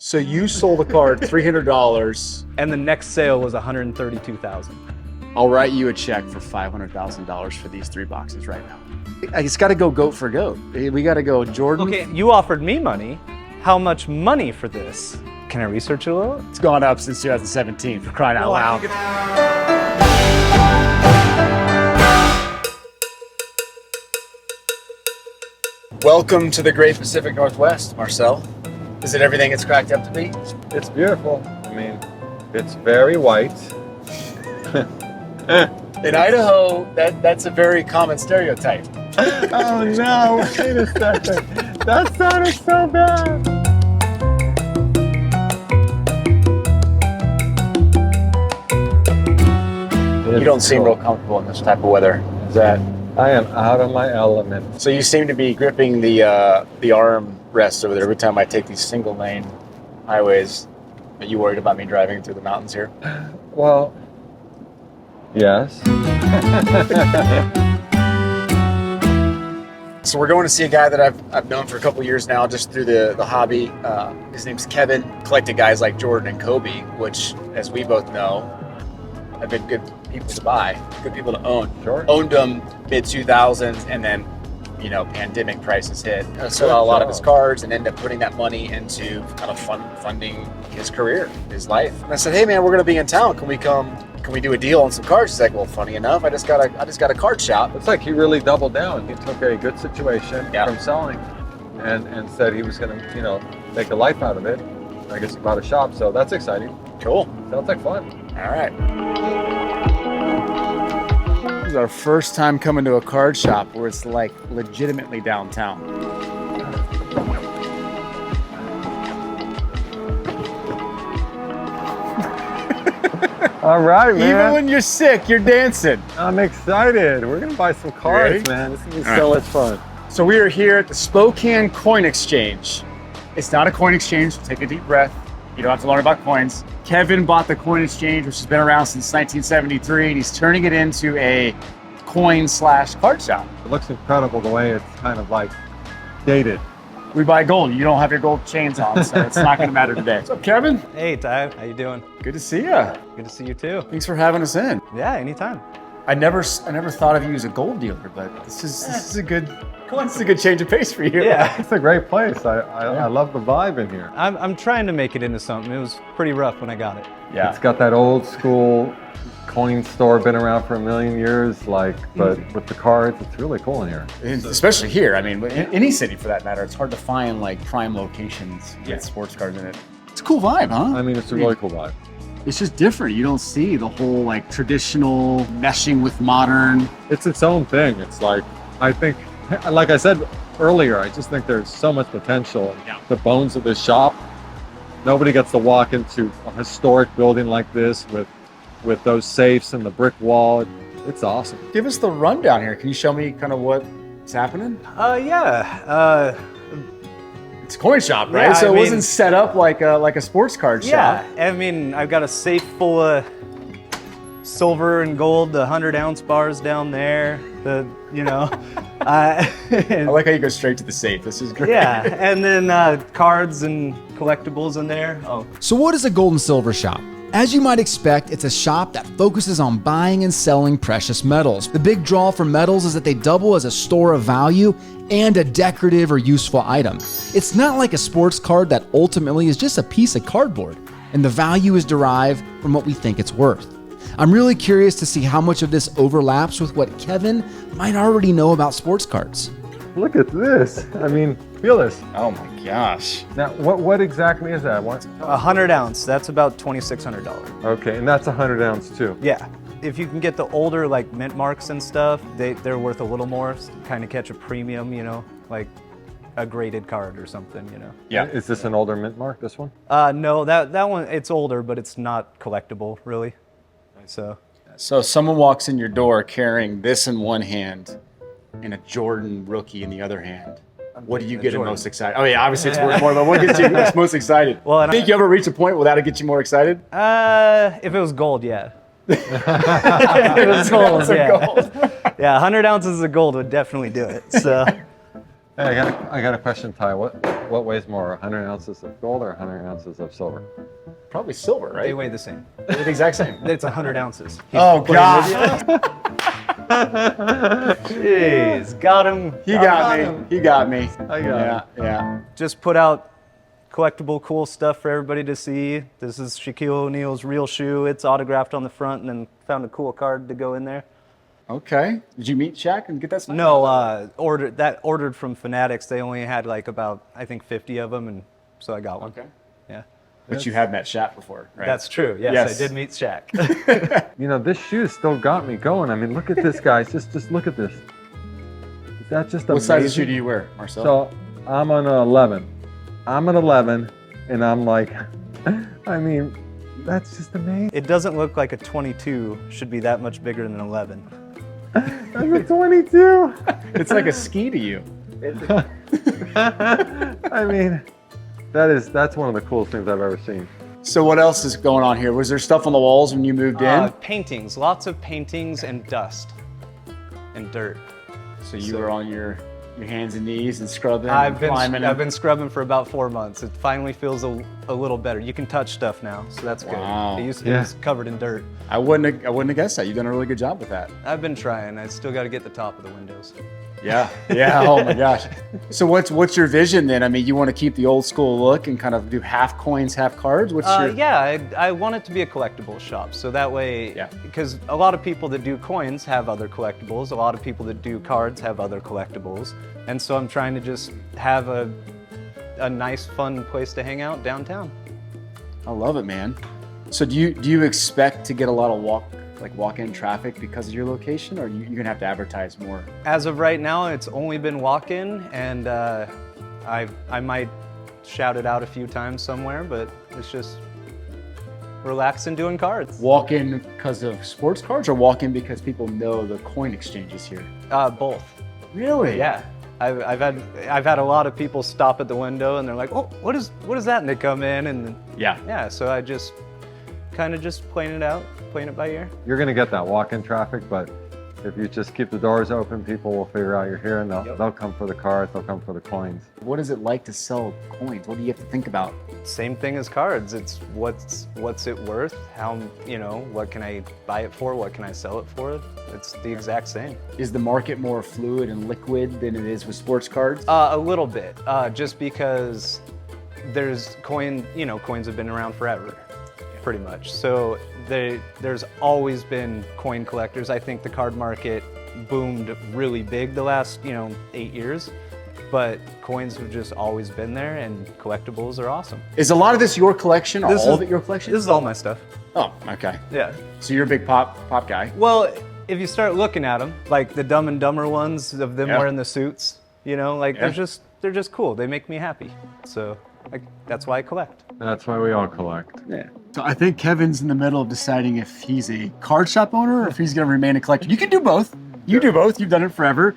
So you sold a car at $300. And the next sale was $132,000. I'll write you a check for $500,000 for these 3 boxes right now. It's got to go goat for goat. We got to go Jordan. Okay, you offered me money. How much money for this? Can I research it a little? It's gone up since 2017, for crying out loud. Welcome to the Great Pacific Northwest, Marcel. Is it everything it's cracked up to be? It's beautiful. I mean, it's very white. In Idaho, that's a very common stereotype. Oh no, wait a second. That sounded so bad. You don't seem real comfortable in this type of weather. Is that? I am out of my element. So you seem to be gripping the arm rest over there every time I take these single lane highways. Are you worried about me driving through the mountains here? Well, yes. So we're going to see a guy that I've known for a couple years now, just through the hobby. His name's Kevin. Collected guys like Jordan and Kobe, which, as we both know, have been good people to buy, good people to own. Sure. Owned them mid-2000s, and then, pandemic prices hit. Sold out a lot of his cards and ended up putting that money into kind of funding his career, his life. And I said, hey man, we're gonna be in town. Can we do a deal on some cards? He's like, well, funny enough, I just got a card shop. It's like he really doubled down. He took a good situation from selling and said he was gonna, make a life out of it. I guess he bought a shop, so that's exciting. Cool. Sounds like fun. All right. This is our first time coming to a card shop where it's like legitimately downtown. All right, man. Even when you're sick, you're dancing. I'm excited. We're gonna buy some cards, man. This is gonna be so much fun. So we are here at the Spokane Coin Exchange. It's not a coin exchange. Take a deep breath. You don't have to learn about coins. Kevin bought the Coin Exchange, which has been around since 1973, and he's turning it into a coin/card shop. It looks incredible the way it's kind of like dated. We buy gold. You don't have your gold chains on, so it's not going to matter today. What's up, Kevin? Hey, Ty, how you doing? Good to see you. Good to see you too. Thanks for having us in. Yeah, anytime. I never thought of you as a gold dealer, but this is a good change of pace for you. Yeah. It's a great place. I love the vibe in here. I'm trying to make it into something. It was pretty rough when I got it. Yeah. It's got that old school coin store, been around for a million years, but with the cards, it's really cool in here. Especially here. I mean, in any city for that matter, it's hard to find like prime locations with sports cards in it. It's a cool vibe, huh? I mean, it's a really cool vibe. It's just different. You don't see the whole like traditional meshing with modern. It's its own thing. It's like, I think, like I said earlier, I just think there's so much potential. Yeah. The bones of this shop. Nobody gets to walk into a historic building like this with those safes and the brick wall. It's awesome. Give us the rundown here. Can you show me kind of what's happening? Yeah. It's a coin shop, right? Yeah, so I it mean, wasn't set up like a sports card shop. Yeah, I mean, I've got a safe full of silver and gold, the 100-ounce bars down there. I like how you go straight to the safe. This is great. Yeah, and then cards and collectibles in there. Oh. So what is a gold and silver shop? As you might expect, it's a shop that focuses on buying and selling precious metals. The big draw for metals is that they double as a store of value and a decorative or useful item. It's not like a sports card that ultimately is just a piece of cardboard, and the value is derived from what we think it's worth. I'm really curious to see how much of this overlaps with what Kevin might already know about sports cards. Look at this. I mean, feel this. Oh my gosh. Now, what exactly is that? What? 100-ounce, that's about $2,600. Okay, and that's 100-ounce too. Yeah. If you can get the older like mint marks and stuff, they're worth a little more, kind of catch a premium, like a graded card or something, Yeah. Is this an older mint mark, this one? No, that one, it's older, but it's not collectible, really. So someone walks in your door carrying this in one hand and a Jordan rookie in the other hand. What do you get most excited? Oh yeah, obviously it's worth more, but what gets you most excited? Well, and think you ever reach a point where that'll get you more excited? If it was gold, yeah. If it was gold, yeah. Gold. Yeah, 100 ounces of gold would definitely do it. So Hey, I got a question, Ty. What weighs more, 100 ounces of gold or 100 ounces of silver? Probably silver, right? They weigh the same. They're the exact same. It's 100 ounces. Oh, God. Jeez, got him. He got me. He got me. I got Yeah. Just put out collectible cool stuff for everybody to see. This is Shaquille O'Neal's real shoe. It's autographed on the front, and then found a cool card to go in there. Okay. Did you meet Shaq and get that stuff? No, ordered from Fanatics. They only had like about, I think, 50 of them, and so I got one. Okay. Yeah. But you have met Shaq before, right? That's true. Yes, Yes. I did meet Shaq. You know, this shoe still got me going. I mean, look at this, guys. Just look at this. Is that just amazing? What size of shoe do you wear, Marcel? So I'm on an 11. I'm an 11, and I'm like, I mean, that's just amazing. It doesn't look like a 22 should be that much bigger than an 11. I'm a 22. It's like a ski to you. I mean, that's one of the coolest things I've ever seen. So what else is going on here? Was there stuff on the walls when you moved in? Paintings, lots of paintings and dust and dirt. So you were on your hands and knees and scrubbing I've and been climbing. I've been scrubbing for about 4 months. It finally feels a little better. You can touch stuff now, so that's good. Wow. It used to be Yeah. covered in dirt. I wouldn't have guessed that. You've done a really good job with that. I've been trying. I still got to get the top of the windows. Yeah. Oh my gosh. So what's your vision then? I mean, you want to keep the old school look and kind of do half coins, half cards? What's your? Yeah, I want it to be a collectible shop, so that way, Yeah. because a lot of people that do coins have other collectibles, a lot of people that do cards have other collectibles, and so I'm trying to just have a nice, fun place to hang out downtown. I love it, man. So do you expect to get a lot of walk-in traffic because of your location, or you're gonna have to advertise more? As of right now, it's only been walk-in, and I might shout it out a few times somewhere, but it's just relaxing doing cards. Walk-in because of sports cards, or walk-in because people know the coin exchange is here? Both. Really? Yeah. I've had a lot of people stop at the window and they're like, "Oh, what is that?" And they come in and Yeah. so I just kind of just playing it by ear. You're gonna get that walk-in traffic, but if you just keep the doors open, people will figure out you're here, and they'll come for the cards, they'll come for the coins. What is it like to sell coins? What do you have to think about? Same thing as cards. It's what's it worth? How, what can I buy it for? What can I sell it for? It's the exact same. Is the market more fluid and liquid than it is with sports cards? A little bit, just because there's coins have been around forever, pretty much. So there's always been coin collectors. I think the card market boomed really big the last 8 years, but coins have just always been there, and collectibles are awesome. Is a lot of this your collection, or all of it your collection? This is all my stuff. Oh, okay. Yeah. So you're a big pop guy. Well, if you start looking at them, like the Dumb and Dumber ones of them Yeah. wearing the suits, they're just cool. They make me happy. So that's why I collect. That's why we all collect. Yeah. So I think Kevin's in the middle of deciding if he's a card shop owner or if he's going to remain a collector. You can do both. You do both. You've done it forever.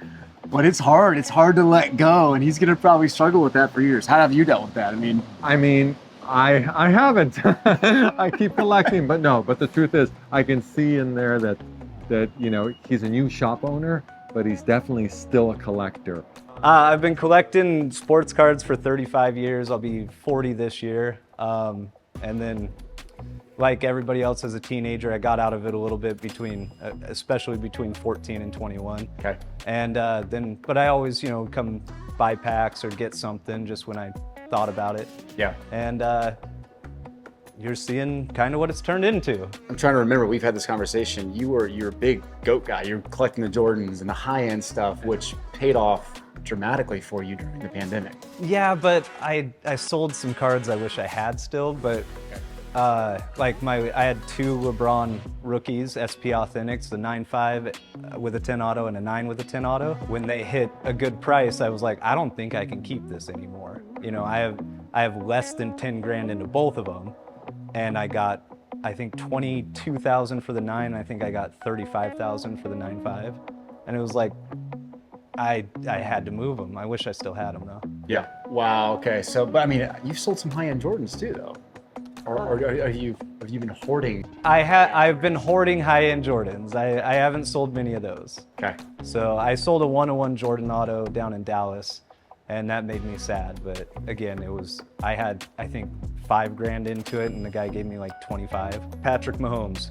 But it's hard. It's hard to let go, and he's going to probably struggle with that for years. How have you dealt with that? I haven't. I keep collecting, but the truth is, I can see in there that he's a new shop owner, but he's definitely still a collector. I've been collecting sports cards for 35 years. I'll be 40 this year. And then, like everybody else as a teenager, I got out of it a little bit especially between 14 and 21. Okay. And but I always, come buy packs or get something just when I thought about it. Yeah. And you're seeing kind of what it's turned into. I'm trying to remember. We've had this conversation. You're a big GOAT guy. You're collecting the Jordans and the high-end stuff, which paid off dramatically for you during the pandemic. Yeah, but I sold some cards I wish I had still, but I had 2 LeBron rookies, SP Authentics, the 9.5 with a 10 auto and a 9 with a 10 auto. When they hit a good price, I was like, I don't think I can keep this anymore. I have less than 10 grand into both of them, and I got, I think, 22,000 for the 9. I think I got 35,000 for the 9.5, and it was like, I had to move them. I wish I still had them though. Yeah. Wow. Okay. So, but you've sold some high-end Jordans too, though. Or have you been hoarding? I've been hoarding high-end Jordans. I haven't sold many of those. Okay. So I sold a 101 Jordan auto down in Dallas, and that made me sad. But again, I had, I think, $5,000 into it, and the guy gave me like 25. Patrick Mahomes.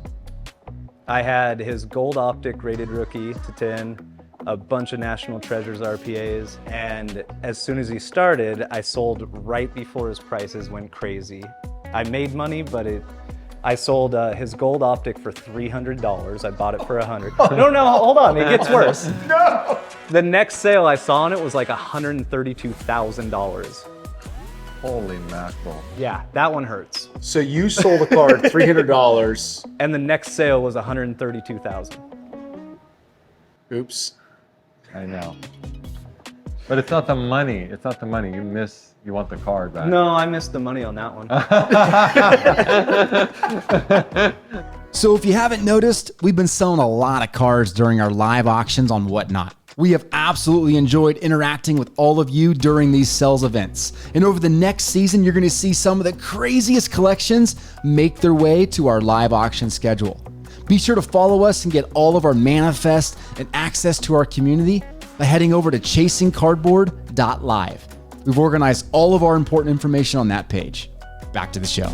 I had his gold optic rated rookie to 10, a bunch of National Treasures RPAs, and as soon as he started, I sold right before his prices went crazy. I made money, but I sold his gold optic for $300. I bought it for $100. No, hold on, it gets worse. No! The next sale I saw on it was like $132,000. Holy mackerel. Yeah, that one hurts. So you sold a card $300. And the next sale was $132,000. Oops. I know. But it's not the money. It's not the money. You want the card back. No, I missed the money on that one. So if you haven't noticed, we've been selling a lot of cards during our live auctions on Whatnot. We have absolutely enjoyed interacting with all of you during these sales events. And over the next season, you're gonna see some of the craziest collections make their way to our live auction schedule. Be sure to follow us and get all of our manifest and access to our community by heading over to chasingcardboard.live. We've organized all of our important information on that page. Back to the show.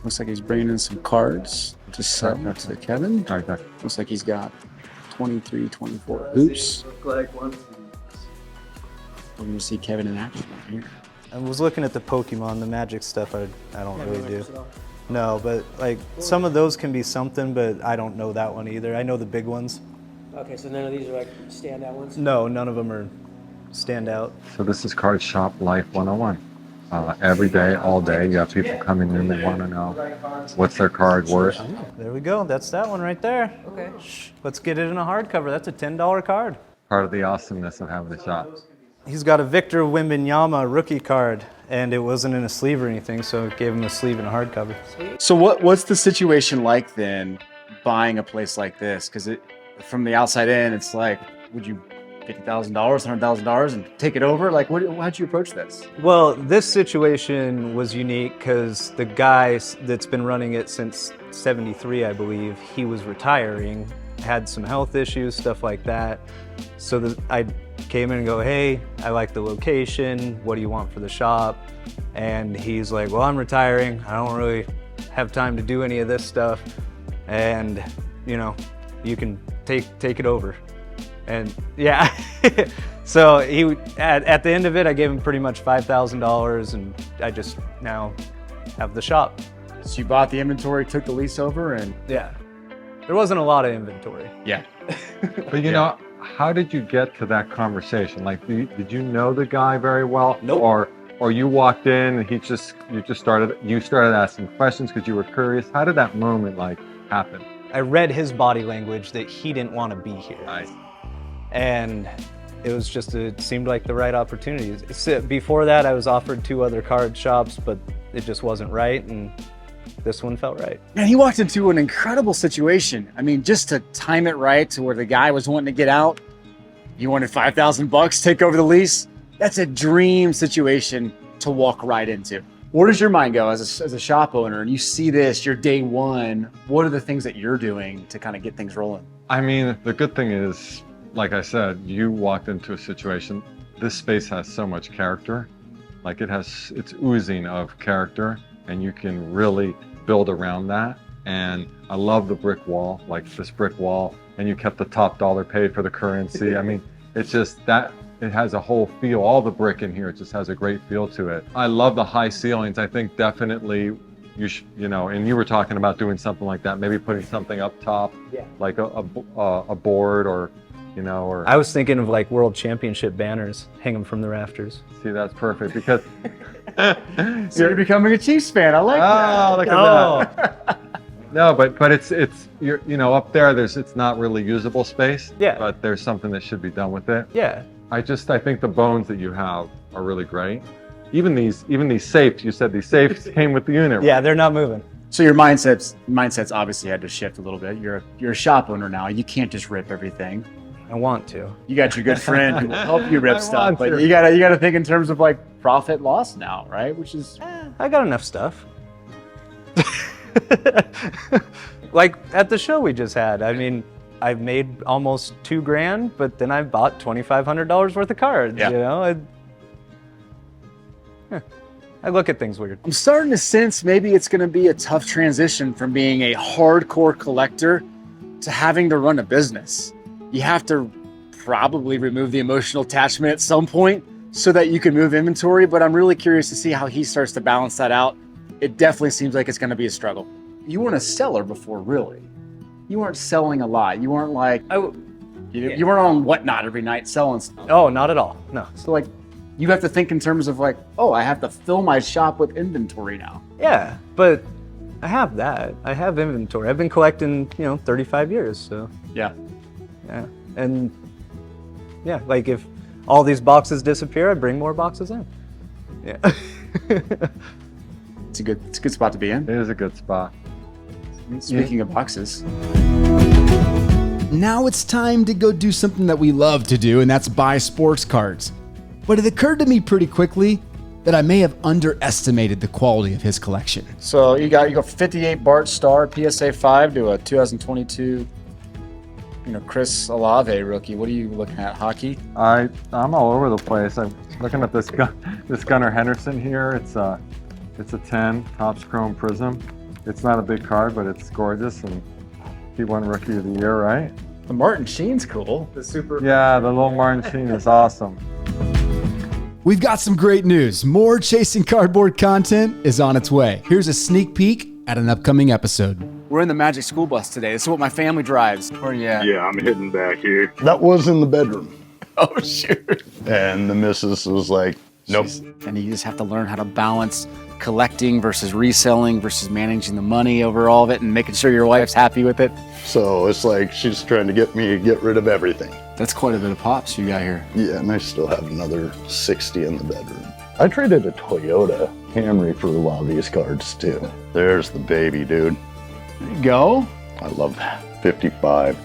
Looks like he's bringing in some cards. Just setting up to Kevin. All right, there. Looks like he's got 23, 24 hoops. We're gonna see Kevin in action right here. I was looking at the Pokemon, the Magic stuff I don't really do. No, but like some of those can be something, but I don't know that one either. I know the big ones. Okay, so none of these are like standout ones? No, none of them are standout. So this is Card Shop Life 101. Every day, all day, you have people coming in that want to know what's their card worth. There we go. That's that one right there. Okay. Let's get it in a hardcover. That's a $10 card. Part of the awesomeness of having the shop. He's got a Victor Wembanyama rookie card, and it wasn't in a sleeve or anything, so it gave him a sleeve and a hardcover. So what's the situation like then, buying a place like this? Because from the outside in, it's like, would you $50,000, $100,000 and take it over? Like, how'd you approach this? Well, this situation was unique because the guy that's been running it since '73, I believe, he was retiring, had some health issues, stuff like that. So I came in and go, hey, I like the location. What do you want for the shop? And he's like, well, I'm retiring. I don't really have time to do any of this stuff. And, you know, you can take it over. And yeah, so at the end of it, I gave him pretty much $5,000, and I just now have the shop. So you bought the inventory, took the lease over, and Yeah, there wasn't a lot of inventory. yeah. But you know, how did you get to that conversation? Like, did you know the guy very well? Nope. Or you walked in and you started asking questions because you were curious? How did that moment like happen? I read his body language that he didn't want to be here. Nice. And it seemed like the right opportunity. Before that, I was offered 2 other card shops, but it just wasn't right, and this one felt right. Man, he walked into an incredible situation. I mean, just to time it right to where the guy was wanting to get out, you wanted $5,000, take over the lease. That's a dream situation to walk right into. Where does your mind go as a shop owner, and you see this, your day one? What are the things that you're doing to kind of get things rolling? I mean, the good thing is, like I said, you walked into a situation. This space has so much character. Like it's oozing of character, and you can really build around that. And I love the brick wall, like this brick wall, and you kept the top dollar paid for the currency. I mean, it's just that it has a whole feel. All the brick in here, it just has a great feel to it. I love the high ceilings. I think definitely you know, and you were talking about doing something like that, maybe putting something up top, like a board, or you know, or I was thinking of like world championship banners, hang them from the rafters. see, that's perfect because So you're becoming a Chiefs fan. I like that. look at that. No, but it's you know, up there it's not really usable space. Yeah. But there's something that should be done with it. Yeah. I think the bones that you have are really great. Even these safes, you said these safes came with the unit. Yeah, they're not moving. So your mindsets obviously had to shift a little bit. You're a shop owner now. You can't just rip everything. I want to. You got your good friend who will help you rip I stuff, want but to. you gotta think in terms of like profit loss now, right? Which is I got enough stuff. Like at the show we just had, I mean, I've made almost $2,000, but then I bought $2,500 worth of cards. Yeah. You know, I look at things weird. I'm starting to sense maybe it's going to be a tough transition from being a hardcore collector to having to run a business. You have to probably remove the emotional attachment at some point so that you can move inventory, but I'm really curious to see how he starts to balance that out. It definitely seems like it's going to be a struggle. You weren't a seller before, really. You weren't selling a lot. You weren't like, you weren't on Whatnot every night selling stuff. Oh, not at all. No. So like, you have to think in terms of like, oh, I have to fill my shop with inventory now. Yeah, but I have that. I have inventory. I've been collecting, 35 years, so. Yeah. Yeah, and yeah, like if all these boxes disappear, I bring more boxes in. Yeah. It's a good spot to be in. It is a good spot. Speaking of boxes. Now it's time to go do something that we love to do, and that's buy sports cards. But it occurred to me pretty quickly that I may have underestimated the quality of his collection. So you go 58 Bart Starr PSA 5 to a 2022, Chris Olave rookie. What are you looking at? Hockey? I'm all over the place. I'm looking at this Gunnar Henderson here. It's a 10 Topps Chrome Prism. It's not a big card, but it's gorgeous, and he won Rookie of the Year, right? The Martin Sheen's cool. The super. Yeah, the little Martin Sheen is awesome. We've got some great news. More Chasing Cardboard content is on its way. Here's a sneak peek at an upcoming episode. We're in the Magic School Bus today. This is what my family drives. Where are you at? Yeah, I'm hitting back here. That was in the bedroom. Oh, shoot. And the missus was like, nope. And you just have to learn how to balance collecting versus reselling versus managing the money over all of it and making sure your wife's happy with it. So it's like she's trying to get me to get rid of everything. That's quite a bit of pops you got here. Yeah, and I still have another 60 in the bedroom. I traded a Toyota Camry for a lot of these cards too. There's the baby, dude. There you go. I love that. 55.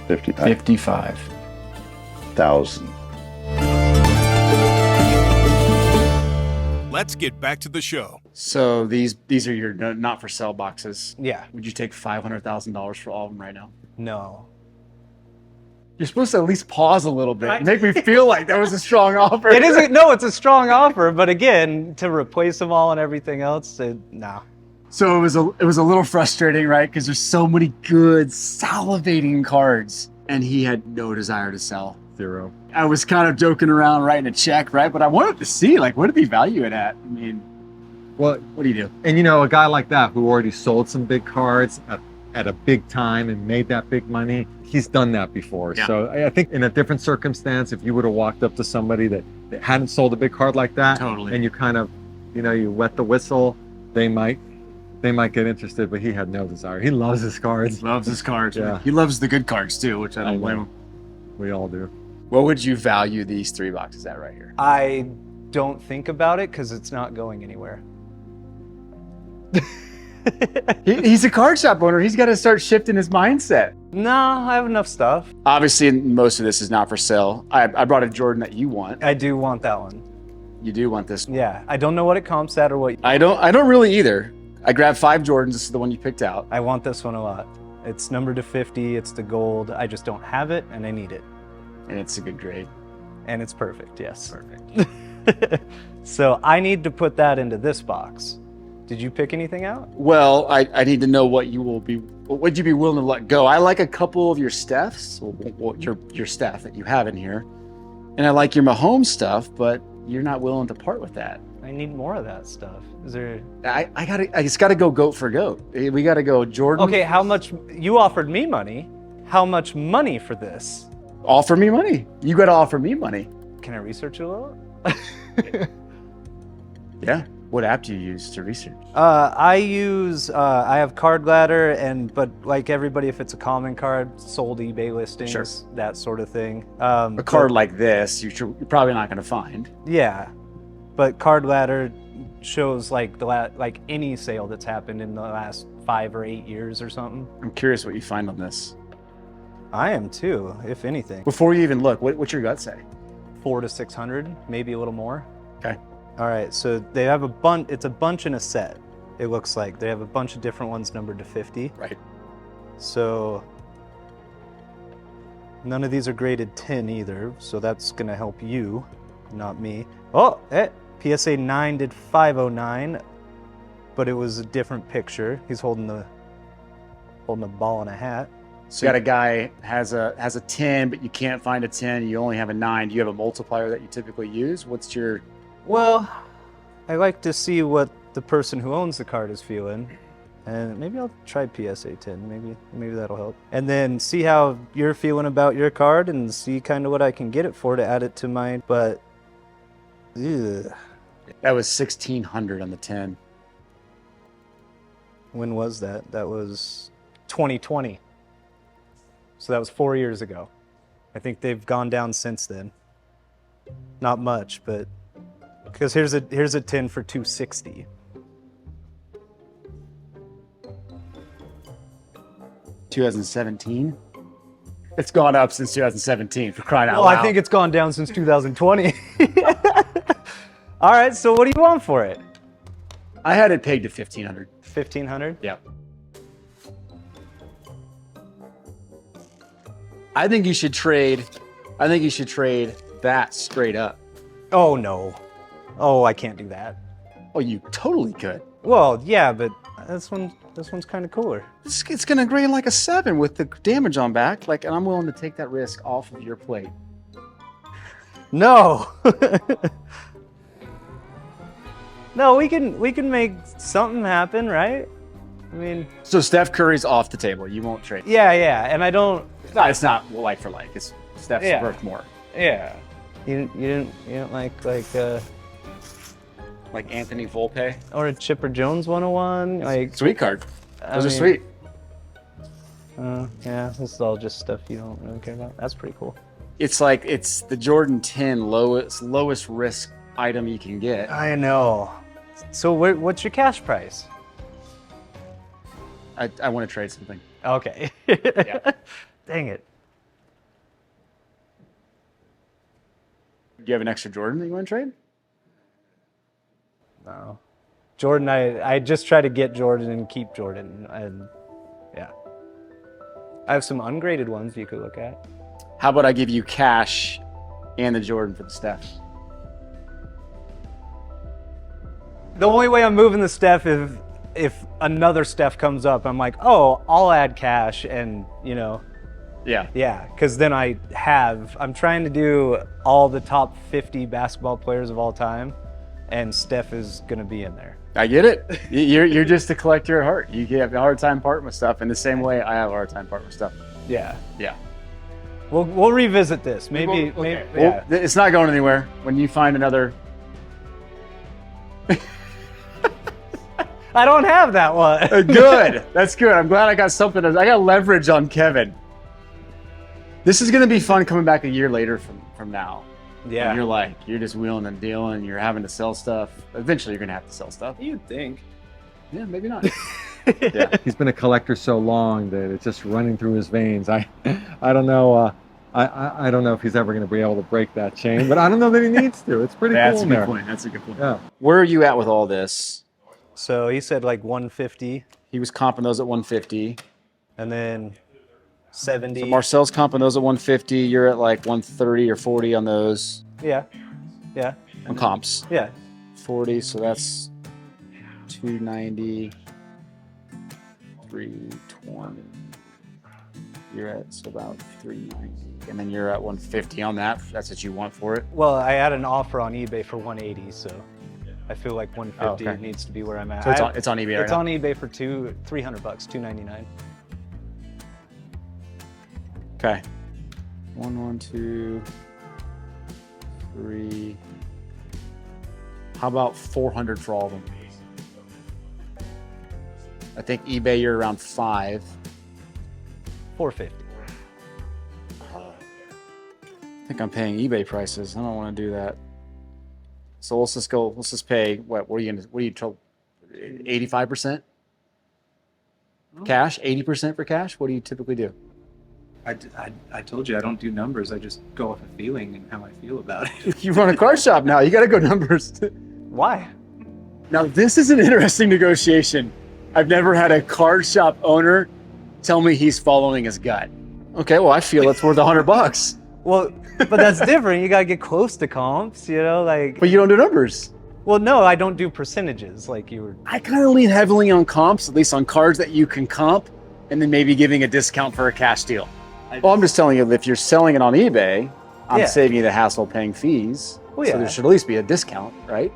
55,000. Let's get back to the show. So these are your not for sale boxes. Yeah. Would you take $500,000 for all of them right now? No. You're supposed to at least pause a little bit. Make me feel like that was a strong offer. It isn't. No, it's a strong offer, but again, to replace them all and everything else, no. So it was a little frustrating, right? Because there's so many good, salivating cards, and he had no desire to sell. Zero. I was kind of joking around writing a check, right? But I wanted to see, like, what did he value it at? I mean, Well, what do you do? and a guy like that who already sold some big cards at a big time and made that big money, he's done that before. Yeah. So I think in a different circumstance, if you would have walked up to somebody that hadn't sold a big card like that, Totally. and you kind of, you wet the whistle, they might get interested, but he had no desire. He loves his cards. Loves his cards. Yeah. He loves the good cards too, which I don't blame him. We all do. What would you value these 3 boxes at right here? I don't think about it because it's not going anywhere. He's a card shop owner. He's got to start shifting his mindset. No, I have enough stuff. Obviously, most of this is not for sale. I brought a Jordan that you want. I do want that one. You do want this one. Yeah, I don't know what it comps at or what. I don't really either. I grabbed 5 Jordans. This is the one you picked out. I want this one a lot. It's numbered to 50. It's the gold. I just don't have it, and I need it. And it's a good grade. And it's perfect. Yes. Perfect. So I need to put that into this box. Did you pick anything out? Well, I need to know what would you be willing to let go? I like a couple of your Stephs, your staff that you have in here. And I like your Mahomes stuff, but you're not willing to part with that. I need more of that stuff. Is there? I just gotta go goat for goat. We gotta go Jordan. Okay, how much? You offered me money. How much money for this? Offer me money. You gotta offer me money. Can I research it a little? Yeah. What app do you use to research? I have Card Ladder, but like everybody, if it's a common card, sold eBay listings, Sure. that sort of thing. A card like this, you're probably not gonna find. Yeah, but Card Ladder shows like any sale that's happened in the last 5 or 8 years or something. I'm curious what you find on this. I am too, if anything. Before you even look, what's your gut say? 400 to 600, maybe a little more. Okay. All right, so they have a bunch. It's a bunch in a set. It looks like they have a bunch of different ones numbered to 50. Right. So none of these are graded 10 either, so that's gonna help you, not me. Oh, PSA 9 did 509, but it was a different picture. He's holding a ball and a hat. So you got a guy has a 10, but you can't find a 10. You only have a 9. Do you have a multiplier that you typically use? What's your... Well, I like to see what the person who owns the card is feeling, and maybe I'll try PSA 10. Maybe that'll help. And then see how you're feeling about your card, and see kind of what I can get it for to add it to mine. But ugh. That was 1,600 on the 10. When was that? That was 2020. So that was 4 years ago. I think they've gone down since then. Not much, but because here's a 10 for 260. $2017. It's gone up since 2017, for crying out Well, loud. I think it's gone down since 2020. All right, so what do you want for it? I had it pegged to 1,500. 1,500? Yeah. I think you should trade that straight up. Oh no. Oh, I can't do that. Oh, you totally could. Well, yeah, but this one's kind of cooler. It's gonna grade like a 7 with the damage on back. Like, and I'm willing to take that risk off of your plate. No. No, we can make something happen, right? I mean, So Steph Curry's off the table. You won't trade. yeah, and I don't. It's not like for like. It's Steph's Yeah. worth more. Yeah. You didn't like Like Anthony Volpe. or a Chipper Jones 101 like. Sweet card. I Those are mean, sweet. Yeah, this is all just stuff you don't really care about. That's pretty cool. It's the Jordan 10 lowest risk item you can get. I know. So what's your cash price? I want to trade something. Okay. Yeah. Dang it. Do you have an extra Jordan that you want to trade? No. Jordan, I just try to get Jordan and keep Jordan, and yeah. I have some ungraded ones you could look at. How about I give you cash and the Jordan for the Steph? The only way I'm moving the Steph is if another Steph comes up. I'm like, oh, I'll add cash, and Yeah. yeah, because then I'm trying to do all the top 50 basketball players of all time, and Steph is gonna be in there. I get it. You're just a collector at heart. You have a hard time parting with stuff in the same way I have a hard time parting with stuff. Yeah. Yeah. We'll revisit this. Maybe. Okay. Yeah. Well, it's not going anywhere. When you find another... I don't have that one. Good. That's good. I'm glad I got something. I got leverage on Kevin. This is going to be fun coming back a year later from now. Yeah. And you're just wheeling and dealing. You're having to sell stuff. Eventually, you're going to have to sell stuff. You'd think. Yeah, maybe not. Yeah. He's been a collector so long that it's just running through his veins. I don't know. I don't know if he's ever going to be able to break that chain, but I don't know that he needs to. It's pretty That's cool a in good there. point. That's a good point. Yeah. Where are you at with all this? So he said like 150, He was comping those at 150. and then 70. So Marcel's comping those at 150. You're at like 130 or 40 on those Yeah. on comps. Yeah. 40, so that's 290, 320. You're at so about 390, and then you're at 150 on that. That's what you want for it. Well, I had an offer on eBay for 180, so I feel like 150 Oh, okay. needs to be where I'm at. So it's on eBay right It's now. on eBay for $300, $299. Okay. 1, 2, 3. How about 400 for all of them? I think eBay you're around 5. 450. I think I'm paying eBay prices. I don't want to do that. So let's just pay what are you told 85% cash, 80% for cash? What do you typically do? I told you I don't do numbers. I just go off a feeling and how I feel about it. You run a car shop now. You got to go numbers. Why? Now this is an interesting negotiation. I've never had a card shop owner tell me he's following his gut. Okay, well, I feel it's worth $100. Well, but that's different. You gotta get close to comps, you know, like. But you don't do numbers. Well, no, I don't do percentages like you were. I kind of lean heavily on comps, at least on cards that you can comp, and then maybe giving a discount for a cash deal. Well, I'm just telling you, if you're selling it on eBay, I'm Yeah. saving you the hassle of paying fees. Well, So yeah. there should at least be a discount, right?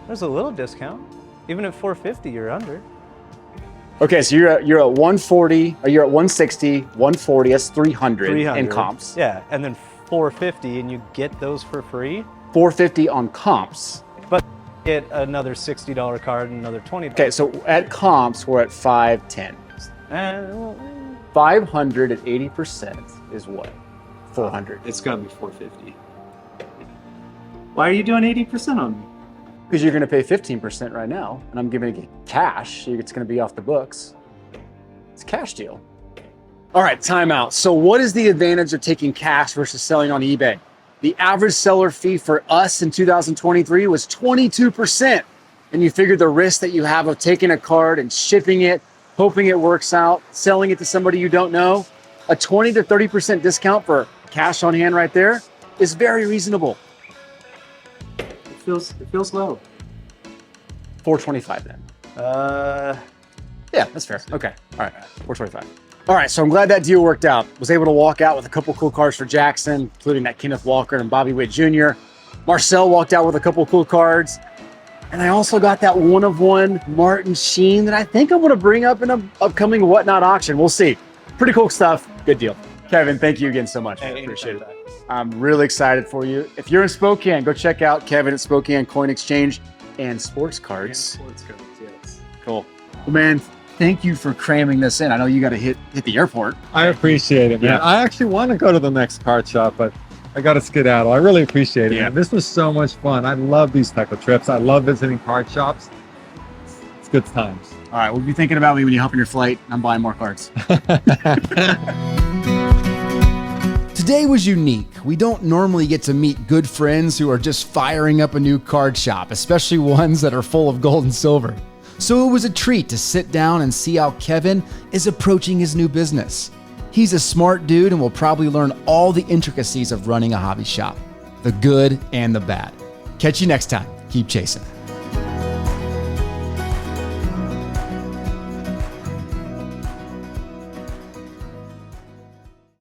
There's a little discount. Even at 450, you're under. Okay, so you're at 140, or you're at 160, 140, that's 300 in 300. comps. Yeah, and then 450, and you get those for free. 450 on comps. But get another $60 card and another $20. Okay, so at comps, we're at 510. Well, 500 at 80% is what? 400. It's gotta be 450. Why are you doing 80% on me? Because you're going to pay 15% right now, and I'm giving you cash. So it's going to be off the books. It's a cash deal. All right, time out. So what is the advantage of taking cash versus selling on eBay? The average seller fee for us in 2023 was 22%. And you figure the risk that you have of taking a card and shipping it, hoping it works out, selling it to somebody you don't know, a 20 to 30% discount for cash on hand right there is very reasonable. It feels low. 425 then. Yeah, that's fair. Okay. All right. 425. All right. So I'm glad that deal worked out. Was able to walk out with a couple cool cards for Jackson, including that Kenneth Walker and Bobby Witt Jr. Marcel walked out with a couple cool cards. And I also got that one-of-one Martin Sheen that I think I'm going to bring up in an upcoming Whatnot auction. We'll see. Pretty cool stuff. Good deal. Kevin, thank you again so much. I appreciate it. I'm really excited for you. If you're in Spokane, go check out Kevin at Spokane Coin Exchange and Sports Cards. Sports cards, yes. Cool. Well, man, thank you for cramming this in. I know you got to hit the airport. I appreciate it, man. Yeah. I actually want to go to the next card shop, but I got to skedaddle. I really appreciate it. Yeah. Man. This was so much fun. I love these type of trips. I love visiting card shops. It's good times. All right, we'll be thinking about me when you hop on your flight. I'm buying more cards. Today was unique. We don't normally get to meet good friends who are just firing up a new card shop, especially ones that are full of gold and silver. So it was a treat to sit down and see how Kevin is approaching his new business. He's a smart dude and will probably learn all the intricacies of running a hobby shop, the good and the bad. Catch you next time. Keep chasing.